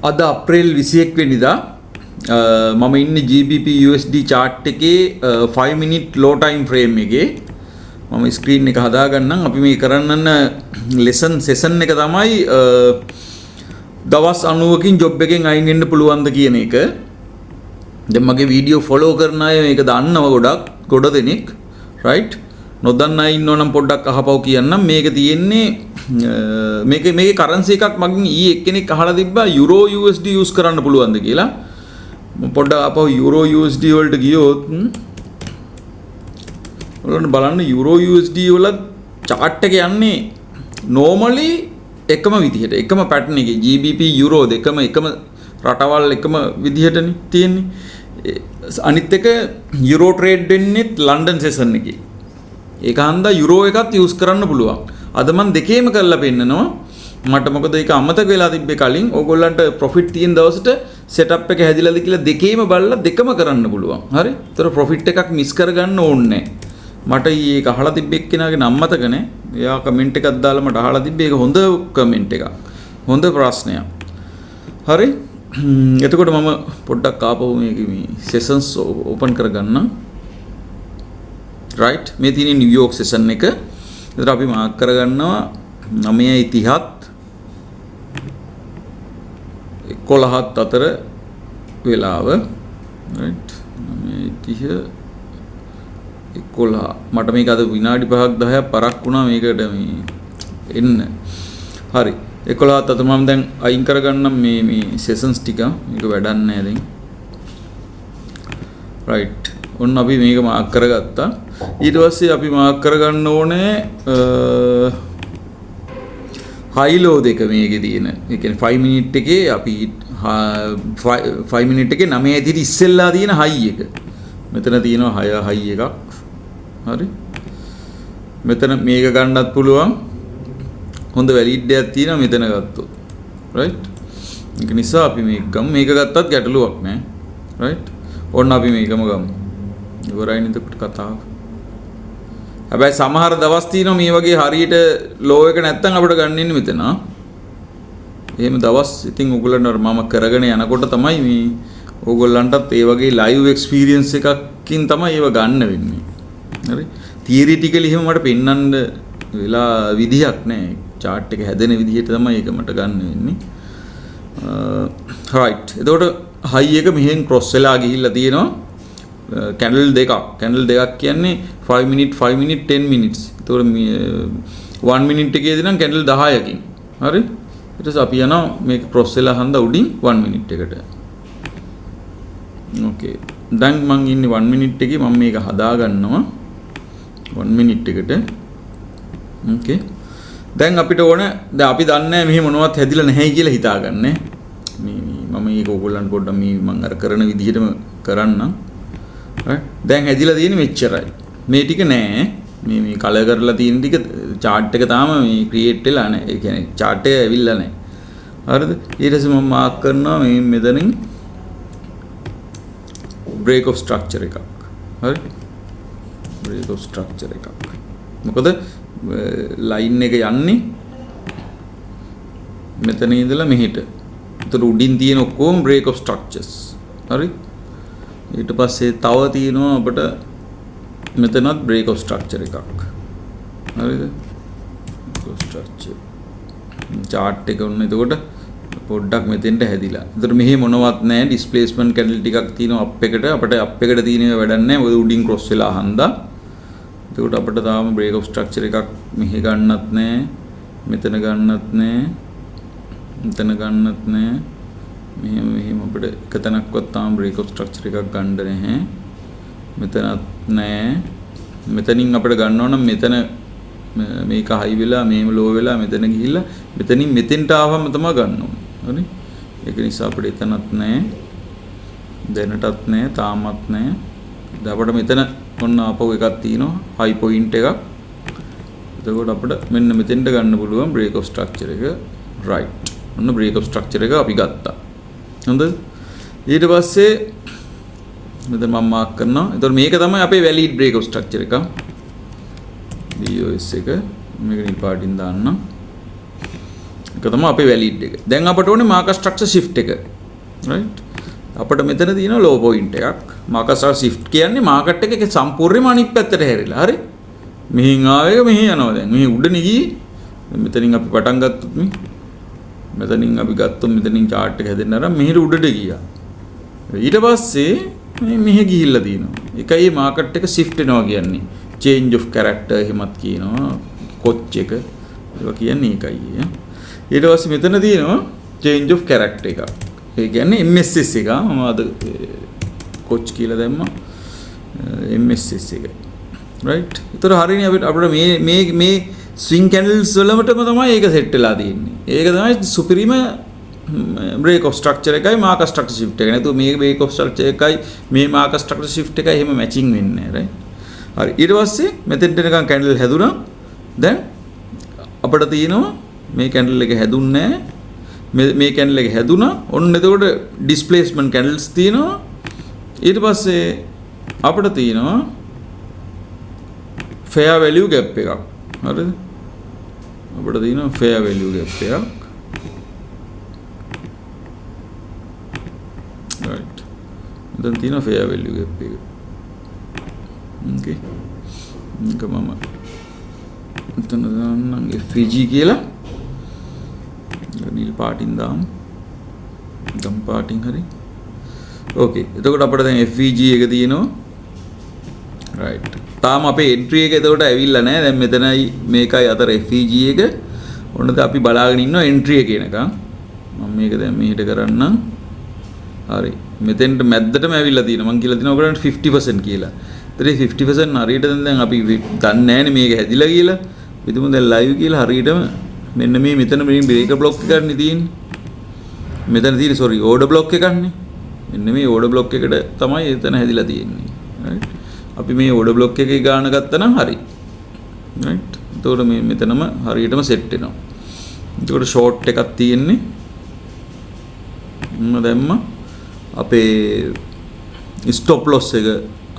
අද අප්‍රේල් 21 වෙනිදා මම ඉන්නේ GBP USD chart එකේ 5 minute low time frame එකේ මම ස්ක්‍රීන් එක හදාගන්නම්. අපි මේ කරන්න lesson session එක තමයි දවස් 90කින් job එකෙන් අයින් වෙන්න පුළුවන්ද කියන එක. දැන් මගේ වීඩියෝ follow කරන අය මේක දන්නව ගොඩ දෙනෙක් right. නොදන්න අය ඉන්නවනම් පොඩ්ඩක් අහපව් කියන්නම්. මේක තියෙන්නේ මේකේ කරන්සි එකක් මගෙන් ඊයේ එක්කෙනෙක් අහලා තිබ්බා යුරෝ USD යූස් කරන්න පුළුවන්ද කියලා. මම පොඩ්ඩක් අපව යුරෝ USD වලට ගියොත් ඔයාලට බලන්න යුරෝ USD වල chart එක යන්නේ normally එකම විදිහට එකම pattern එකේ GBP යුරෝ දෙකම එකම රටවල් එකම විදිහටනේ තියෙන්නේ. අනිත් එක යුරෝ ට්‍රේඩ් වෙන්නේ ලන්ඩන් සෙෂන් එකේ. ඒක හන්දා යුරෝ එකත් යූස් කරන්න පුළුවන්. අද මම දෙකේම කරලා පෙන්නනවා. මට මොකද ඒක අමතක වෙලා තිබ්බේ කලින්. ඕගොල්ලන්ට ප්‍රොෆිට් තියෙන දවසට සෙටප් එක හැදිලාද කියලා දෙකේම බලලා දෙකම කරන්න පුළුවන්. හරි? ඒතර ප්‍රොෆිට් එකක් මිස් කරගන්න ඕනේ නැහැ. මට ඒක අහලා තිබ්බ එක්කෙනාගේ නම මතක නැහැ. එයා කමෙන්ට් එකක් දාලා මට අහලා තිබ්බේ ඒක හොඳ කමෙන්ට් එකක්. හොඳ ප්‍රශ්නයක්. හරි? එතකොට මම පොඩ්ඩක් ආපහු මේ සෙෂන්ස් ඕපන් කරගන්නම්. right මේ තියෙන නිව්යෝක් සෙෂන් එක. ඒතර අපි මාක් කරගන්නවා 9:30 11ත් අතර වෙලාව right 9:30 11 මට මේක අද විනාඩි 5ක් 10ක් පරක් වුණා මේකට මේ එන්න. හරි 11ත් අතර මම දැන් අයින් කරගන්නම් මේ සෙෂන්ස් ටික. මේක වැඩක් නැහැ දැන්. right ඔන්න අපි මේක මාක් කරගත්තා. ඊට පස්සේ අපි මාක් කරගන්න ඕනේ හයි ලෝ දෙක මේකේ තියෙන. ඒ කියන්නේ 5 මිනිට් එකේ අපි 5 මිනිට් එකේ 9:30 ඉස්සෙල්ලා තියෙන හයි එක. මෙතන තියෙනවා 6 හයි එකක්. හරි. මෙතන මේක ගන්නත් පුළුවන්. හොඳ වැලිඩ් එකක් තියෙනවා මෙතන ගත්තොත්. right. ඒක නිසා අපි මේක ගමු. මේක ගත්තත් ගැටලුවක් නැහැ. right. ඔන්න අපි මේකම ගමු. ඉවරයි නේද කතාව. හැබැයි සමහර දවස් තියෙනවා මේ වගේ හරියට ලෝ එක නැත්තම් අපිට ගන්න ඉන්නේ මෙතන. එහෙම දවස් ඉතින් ඔයගොල්ලන්ට මම කරගෙන යනකොට තමයි මේ ඔයගොල්ලන්ටත් ඒ වගේ ලයිව් එක්ස්පීරියන්ස් එකකින් තමයි ඒව ගන්න වෙන්නේ. හරි. තියරිටිකලි එහෙම මට පෙන්වන්න වෙලා විදියක් නැහැ. chart එක හැදෙන විදිහට තමයි ඒක මට ගන්න වෙන්නේ. right. එතකොට high එක මෙහෙන් cross වෙලා ගිහිල්ලා තියෙනවා. කැන්ඩල් දෙකක් කියන්නේ 5 minute 10 minutes. ඒතකොට 1 minute එකේදී නම් කැන්ඩල් 10කින්. හරි? ඊට පස්සේ අපි යනවා මේක cross වෙලා හන්දා උඩින් 1 minute එකට. ඕකේ. දැන් මම ඉන්නේ 1 minute එකේ මම මේක හදා ගන්නවා 1 minute එකට. ඕකේ. දැන් අපිට ඕන දැන් අපි දන්නේ මෙහි මොනවත් හැදිලා නැහැ කියලා හිතාගන්න. මේ මම මේක ඕගොල්ලන්ට පොඩ්ඩක් මම අර කරන විදිහටම කරන්නම්. දැන් හැදිලා තියෙන්නේ මෙච්චරයි. මේ ටික නෑ. මේ කලර් කරලා තියෙන ටික chart එක තාම මේ ක්‍රියේට් වෙලා නෑ. ඒ කියන්නේ chart එක ඇවිල්ලා නෑ. හරිද? ඊට පස්සේ මම මාක් කරනවා මේ මෙතනින් break of structure එකක්. හරි? break of structure එකක්. මොකද line එක යන්නේ මෙතන ඉඳලා මෙහෙට. ඒතර උඩින් තියෙන ඔක්කොම break of structures. හරි? ඊට පස්සේ තව තියෙනවා අපිට මෙතනත් break of structure එකක්. හරිද? structure chart එක උන්න එතකොට පොඩ්ඩක් මෙතෙන්ට හැදිලා. ඒතර මෙහි මොනවත් නැහැ. displacement candle ටිකක් තියෙනවා up එකට. අපිට up එකට තියෙන ඒවා වැඩක් නැහැ. මොකද උඩින් cross වෙලා හන්දා. එතකොට අපිට තාම break of structure එකක් මෙහි ගන්නත් නැහැ. මෙතන ගන්නත් නැහැ. මෙතන ගන්නත් නැහැ. මෙහෙම අපිට එක තැනක්වත් තාම break of structure එකක් ගන්න නැහැ. මෙතනත් නැහැ. මෙතනින් අපිට ගන්න ඕන මෙතන මේක high වෙලා මෙහෙම low වෙලා මෙතන ගිහිල්ලා මෙතනින් මෙතෙන්ට ආවම තමයි ගන්න ඕනේ. හරි? ඒක නිසා අපිට එතනත් නැහැ. දැනටත් නැහැ. තාමත් නැහැ. දැන් අපිට මෙතන ඔන්න ආපහු එකක් තියෙනවා. high point එකක්. එතකොට අපිට මෙන්න මෙතෙන්ට ගන්න පුළුවන් break of structure එක. right. ඔන්න break of structure එක අපි ගත්තා. හොඳද? ඊට පස්සේ මෙතන මම මාක් කරනවා. එතකොට මේක තමයි අපේ valid break of structure එක. BOS එක මේක නිල් පාටින් දාන්න. ඒක තමයි අපේ වැලිඩ් එක. දැන් අපට ඕනේ මාකර් ස්ට්‍රක්චර් shift එක. right? අපිට මෙතන තියෙනවා low point එකක්. මාකර් ස්ට්‍රක්චර් shift කියන්නේ මාකට් එකේ සම්පූර්ණයෙන්ම අනිත් පැත්තට හැරිලා. හරි? මෙහින් ආවෙක මෙහි යනවා දැන්. මෙහි උඩනේ ගියේ. මෙතනින් අපි පටන් ගත්තොත් මෙතනින් අපි ගත්තොත් මෙතනින් chart එක හැදෙන්න අරන් මෙහෙට උඩට ගියා. ඊට පස්සේ මෙහෙ ගිහිල්ලා තියෙනවා. ඒකයි මාකට් එක shift වෙනවා කියන්නේ. change of character එහෙමත් කියනවා. coach එක. ඒවා කියන්නේ ඒකයි. ඊට පස්සේ මෙතන තියෙනවා change of character එක. ඒ කියන්නේ MSS එක. මම අද coach කියලා දැම්මා. MSS එක. right? ඒතර හරියනේ අපිට මේ swing candles වලටම තමයි ඒක set වෙලා තියෙන්නේ. ඒක තමයි superior break of structure එකයි marker structure shift එක. නැතු මේ break of structure එකයි මේ marker structure shift එකයි එහෙම matching වෙන්නේ නැහැ. right? හරි. ඊට පස්සේ මෙතෙන්ට නිකන් candle හැදුනා. දැන් අපිට තියෙනවා මේ candle එක හැදුන්නේ නැහැ. මේ candle එක හැදුනා. ඔන්න එතකොට displacement candles තියෙනවා. ඊට පස්සේ අපිට තියෙනවා fair value gap එකක්. හරිද? අපිට තියෙනවා fair value gap එකක්. right. දැන් තියෙනවා fair value gap එක. okay. මේක මම එතන දාන්නම් FVG කියලා. නිල් පාටින් දාමු. ගම් පාටින් හරි. okay. එතකොට අපිට දැන් FVG එක තියෙනවා. right. තාම අපේ entry එක එතකොට ඇවිල්ලා නැහැ. දැන් මෙතනයි මේකයි අතර FVG එක. ඔන්නද අපි බලාගෙන ඉන්නවා entry එක එනකන්. මම මේක දැන් මෙහෙට කරන්නම්. හරි. මෙතෙන්ට මැද්දටම ඇවිල්ලා තියෙනවා. මම කියලා තියෙනවා ඔයගලන්ට 50% කියලා. ඒතරේ 50% හරියට දැන් අපි දන්නේ නැහැනේ මේක හැදිලා කියලා. විදුමු දැන් live කියලා හරියටම මෙන්න මේ මෙතන මේ breaker block එකක් නේ තියෙන්නේ. මෙතන තියෙන්නේ sorry order block එකක් නේ. මෙන්න මේ order block එකට තමයි එතන හැදිලා තියෙන්නේ. right. අපි මේ order block එකේ ගාන ගත්තා නම් හරි. right. එතකොට මේ මෙතනම හරියටම set වෙනවා. එතකොට short එකක් තියෙන්නේ. මම දැම්මා. අපේ stop loss එක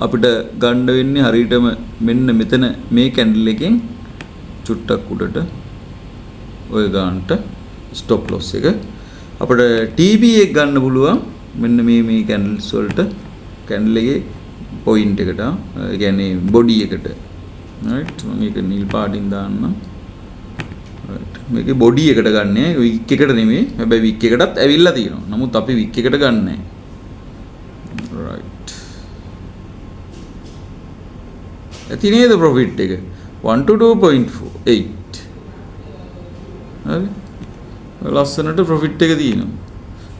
අපිට ගන්න වෙන්නේ හරියටම මෙන්න මෙතන මේ candle එකෙන් චුට්ටක් උඩට ඔය ගන්නට stop loss එක අපිට TB එක ගන්න පුළුවන් මෙන්න මේ candles වලට candle එකේ point එකට ඒ කියන්නේ body එකට right මම මේක නිල් පාටින් දාන්නම් right මේකේ body එකට ගන්නෑ wick එකට නෙමෙයි හැබැයි wick එකටත් ඇවිල්ලා තියෙනවා නමුත් අපි wick එකට ගන්නෑ right ඇති නේද profit එක 1 to 2.8 හරි ලස්සනට profit එක තියෙනවා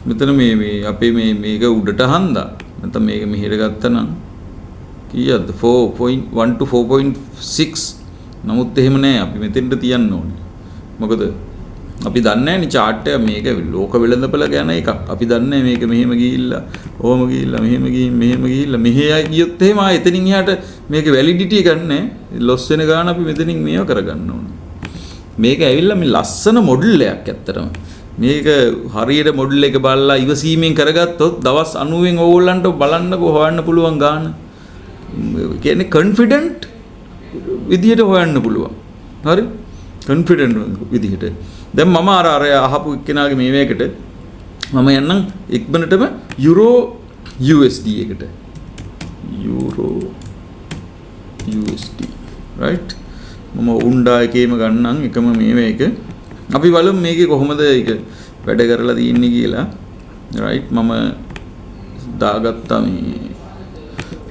මෙතන මේ අපේ මේක උඩට හන්දා නැත්නම් මේක මෙහෙට ගත්තා නම් කීයද 4.1 to 4.6 නමුත් එහෙම නෑ අපි මෙතෙන්ට තියන්න ඕනේ මොකද අපි දන්නේ නෑනේ chart එක මේක ලෝක වෙළඳපළ ගැන එකක් අපි දන්නේ මේක මෙහෙම ගිහිල්ලා ඕම ගිහිල්ලා මෙහෙම ගිහිල්ලා මෙහෙ ගියොත් එහෙම ආ එතනින් එහාට මේක වැලිඩිටි එක ගන්නෑ ලොස් වෙන ගාන අපි මෙතනින් මේව කරගන්න ඕනේ මේක ඇවිල්ලා මේ ලස්සන මොඩල් එකක් ඇත්තටම මේක හරියට මොඩල් එක බලලා ඉවසීමෙන් කරගත්තොත් දවස් 90න් ඕගොල්ලන්ට බලන්නකෝ හොයන්න පුළුවන් ගාන කියන්නේ කොන්ෆිඩන්ට් විදියට හොයන්න පුළුවන් හරි කොන්ෆිඩන්ට් විදියට දැන් මම අර අහපු එක්කෙනාගේ මේ මේකට මම යන්නම් ඉක්මනටම යුරෝ USD එකට යුරෝ USD right මම උණ්ඩා එකේම ගන්නම් එකම මේ මේක අපි බලමු මේකේ කොහොමද ඒක වැඩ කරලා තියෙන්නේ කියලා right මම දාගත්තා මේ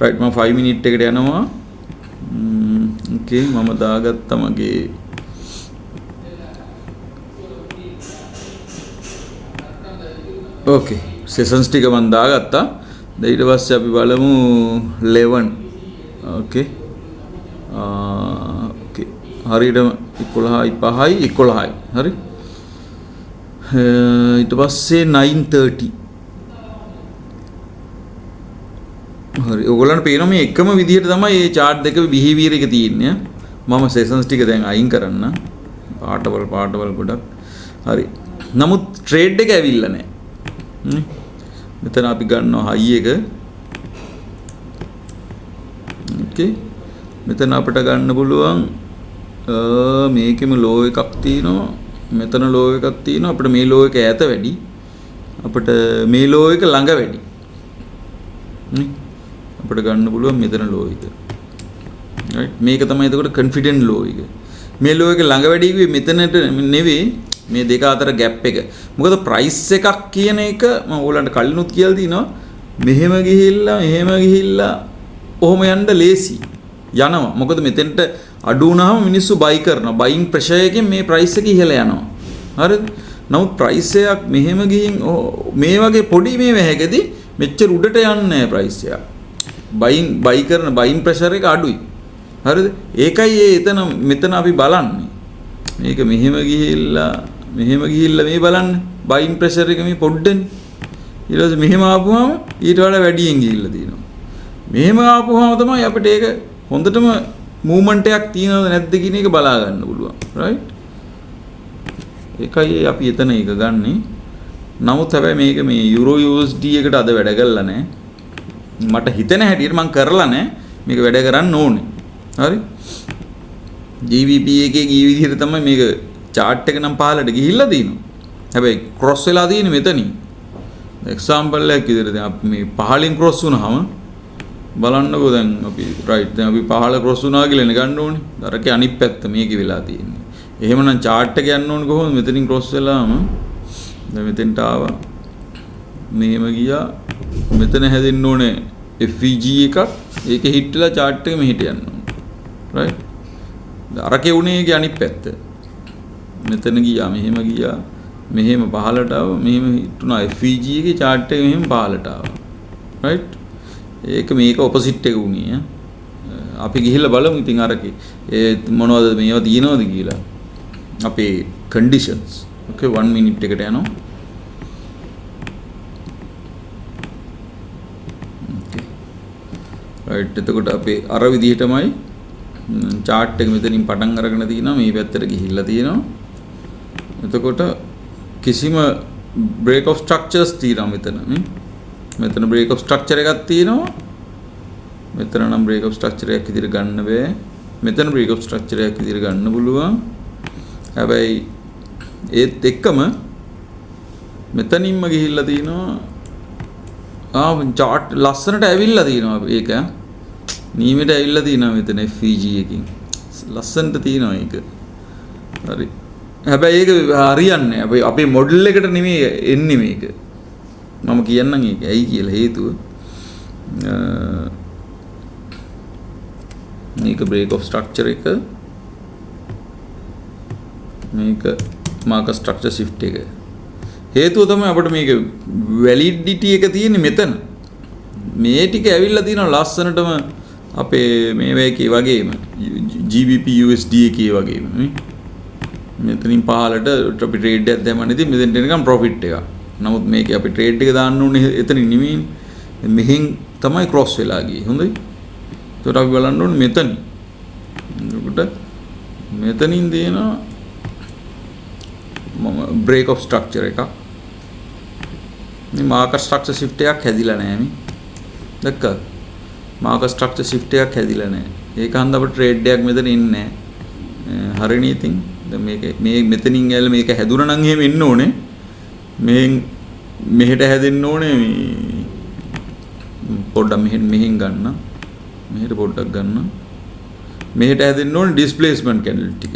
right මම 5 minute එකට යනවා okay මම දාගත්තා මගේ okay sessions ටික මම දාගත්තා ඊට පස්සේ අපි බලමු 11 okay okay හරියටම 11යි 5යි 11යි හරි ඊට පස්සේ 9:30 හරි ඔයගොල්ලන්ට පේනවා මේ එකම විදිහට තමයි මේ chart දෙක behavior එක තියෙන්නේ මම sessions ටික දැන් අයින් කරන්න පාටවල් ගොඩක් හරි නමුත් trade එක ඇවිල්ලා නැහැ මෙතන අපි ගන්නවා high එක okay මෙතන අපිට ගන්න පුළුවන් මේකෙම low එකක් තියෙනවා මෙතන ලෝ එකක් තියෙනවා අපිට මේ ලෝ එක ඈත වැඩි අපිට මේ ලෝ එක ළඟ වැඩි අපිට ගන්න පුළුවන් මෙතන ලෝ එක right මේක තමයි එතකොට confident low එක මේ ලෝ එක ළඟ වැඩි කිව්වේ මෙතනට නෙවෙයි මේ දෙක අතර ગેප් එක මොකද ප්‍රයිස් එකක් කියන එක මම ඕගලන්ට කලිනුත් කියලා දිනවා මෙහෙම ගිහිල්ලා ඔහොම යන්න ලේසි යනවා මොකද මෙතෙන්ට අඩු වුණාම මිනිස්සු බයි කරනවා බයින් ප්‍රෙෂර් එකෙන් මේ ප්‍රයිස් එක ඉහළ යනවා හරිද නමුත් ප්‍රයිස් එකක් මෙහෙම ගිහින් මේ වගේ පොඩි මේ වැහැකදී මෙච්චර උඩට යන්නේ නැහැ ප්‍රයිස් එක බයි කරන බයින් ප්‍රෙෂර් එක අඩුයි හරිද ඒකයි එතන මෙතන අපි බලන්නේ මේක මෙහෙම ගිහිල්ලා මේ බලන්න බයින් ප්‍රෙෂර් එක මේ පොඩ්ඩනේ ඊට පස්සේ මෙහෙම ආපුවම ඊට වඩා වැඩියෙන් ගිහිල්ලා තියෙනවා මෙහෙම ආපුවම තමයි අපිට ඒක හොඳටම මූවමන්ට් එකක් තියෙනවද නැද්ද කියන එක බලා ගන්න පුළුවන් right ඒකයි අපි එතන එක ගන්නෙ නමුත් හැබැයි මේක මේ යුරෝ USD එකට අද වැඩ කරලා නැහැ මට හිතෙන හැටියට මම කරලා නැහැ මේක වැඩ කරන්න ඕනේ හරි GBP එකේ ගිය විදිහට තමයි මේක chart එක නම් පහළට ගිහිල්ලා තියෙනවා හැබැයි cross වෙලා තියෙන්නේ මෙතනින් example එකක් විදිහට දැන් අපි මේ පහලින් cross වුණාම බලන්නකෝ දැන් අපි right දැන් අපි පහළ cross වුණා කියලා නේ ගන්න ඕනේ අරකේ අනිත් පැත්ත මේකේ වෙලා තියෙන්නේ එහෙමනම් chart එක යන්න ඕනේ කොහොමද මෙතනින් cross වෙලාම දැන් මෙතෙන්ට ආවා මෙහෙම ගියා මෙතන හැදෙන්න ඕනේ FVG එකක් ඒකේ හිට් වෙලා chart එක මෙහෙට යන්න ඕනේ right අරකේ උනේ ඒකේ අනිත් පැත්ත මෙතන ගියා මෙහෙම පහළට ආවා මෙහෙම හිටුණා FVG එකේ chart එක මෙහෙම පහළට ආවා right ඒක මේක opposite එක උනේ අපි ගිහිල්ලා බලමු ඉතින් අරකේ ඒ මොනවද මේවා තියෙනවද කියලා අපේ conditions okay 1 minute එකට යනවා okay right එතකොට අපේ අර විදිහටමයි chart එක මෙතනින් පටන් අරගෙන තිනවා මේ පැත්තට ගිහිල්ලා තියෙනවා එතකොට කිසිම break of structures තියෙනවා මෙතන break of structure එකක් තියෙනවා මෙතන නම් break of structure එකක් විදිහට ගන්න බෑ මෙතන break of structure එකක් විදිහට ගන්න පුළුවන් හැබැයි ඒත් එක්කම මෙතනින්ම ගිහිල්ලා තිනවා chart ලස්සනට ඇවිල්ලා තිනවා ඒක නීමෙට ඇවිල්ලා තිනවා මෙතන FVG එකකින් ලස්සනට තිනවා ඒක හරි හැබැයි ඒක හරියන්නේ නැහැ අපේ මොඩල් එකට නෙමෙයි එන්නේ මේක මම කියන්නම් ඒක ඇයි කියලා හේතුව මේක break of structure එක මේක marker structure shift එක හේතුව තමයි අපිට මේක validity එක තියෙන්නේ මෙතන මේ ටික ඇවිල්ලා තියෙනවා ලස්සනටම අපේ මේ වේකේ වගේම GBP USD එකේ වගේම මෙතනින් පහලට අපි ට්‍රේඩ් එකක් දැම්මම ඉතින් මෙතෙන්ට එනකම් ප්‍රොෆිට් එකක්. නමුත් මේකේ අපි ට්‍රේඩ් එක දාන්න ඕනේ එතනින් නෙමෙයි. මෙහෙන් තමයි ක්‍රොස් වෙලා ගියේ. හොඳයි. ඒකට අපි බලන්න ඕනේ මෙතනින්. එතකොට මෙතනින් දෙනවා මම break of structure එකක්. මේ marker structure shift එකක් හැදිලා නැහැ මේ. දැක්කද? marker structure shift එකක් හැදිලා නැහැ. ඒක හන්ද අපිට ට්‍රේඩ් එකක් මෙතන ඉන්නේ නැහැ. හරිනේ ඉතින්. දැන් මේ මෙතනින් ඇවිල්ලා මේක හැදුනා නම් එහෙම එන්න ඕනේ. මෙහෙට හැදෙන්න ඕනේ මේ පොඩ්ඩක් මෙහෙන් ගන්න. මෙහෙට පොඩ්ඩක් ගන්න. මෙහෙට හැදෙන්න ඕනේ displacement candle ටික.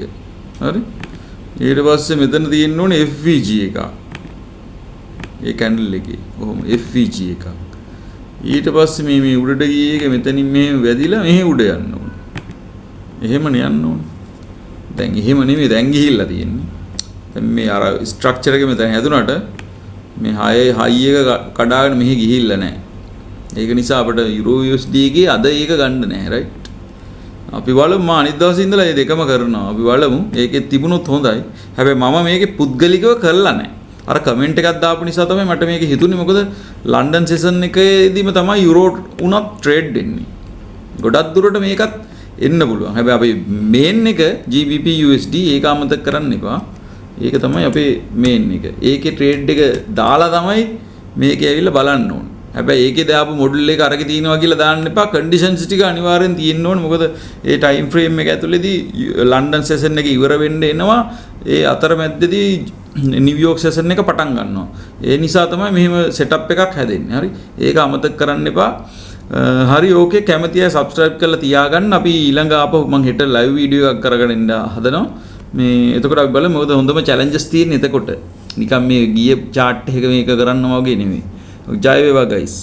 හරි? ඊට පස්සේ මෙතන තියෙන්න ඕනේ FVG එකක්. ඒ candle එකේ. කොහොම FVG එකක්. ඊට පස්සේ මේ උඩට ගියේ එක මෙතනින් මෙහෙම වැදිලා මෙහෙ උඩ යන්න ඕනේ. එහෙමනේ යන්න ඕනේ. දැන් එහෙම නෙමෙයි දැන් ගිහිල්ලා තියෙන්නේ. දැන් මේ අර ස්ට්‍රක්චර් එක මෙතන හැදුනට මේ හයි එක කඩාගෙන මෙහෙ ගිහිල්ලා නැහැ. ඒක නිසා අපිට යුරෝ USD එකේ අද ඒක ගන්න නැහැ රයිට්. අපි බලමු අනිත් දවසේ ඉඳලා මේ දෙකම කරනවා. අපි බලමු ඒකේ තිබුණොත් හොඳයි. හැබැයි මම මේකේ පුද්ගලිකව කරලා නැහැ. අර කමෙන්ට් එකක් දාපු නිසා තමයි මට මේක හිතුනේ. මොකද ලන්ඩන් සෙෂන් එකේදීම තමයි යුරෝ උනත් ට්‍රේඩ් වෙන්නේ. ගොඩක් දුරට මේකත් එන්න පුළුවන්. හැබැයි අපි මේන් එක GBP USD ඒක අමතක කරන්න එපා. ඒක තමයි අපේ මේන් එක. ඒකේ ට්‍රේඩ් එක දාලා තමයි මේකේ ඇවිල්ලා බලන්න ඕනේ. හැබැයි ඒකේ දාපු මොඩල් එක අරගෙන තියනවා කියලා දාන්න එපා. කන්ඩිෂන්ස් ටික අනිවාර්යෙන් තියෙන්න ඕනේ. මොකද ඒ ටයිම් ෆ්‍රේම් එක ඇතුළේදී ලන්ඩන් සෙෂන් එක ඉවර වෙන්න එනවා. ඒ අතරමැද්දේදී නිව්යෝක් සෙෂන් එක පටන් ගන්නවා. ඒ නිසා තමයි මෙහෙම සෙටප් එකක් හැදෙන්නේ. හරි. ඒක අමතක කරන්න එපා. හරි ඕකේ කැමති අය subscribe කරලා තියාගන්න. අපි ඊළඟ ආපහු මම හෙට live video එකක් කරගෙන ඉන්න හදනවා. මේ එතකොට අපි බලමු මොකද හොඳම challenges තියෙන්නේ එතකොට. නිකන් මේ ගියේ chart එක මේක කරන්න වගේ නෙමෙයි. ජය වේවා guys.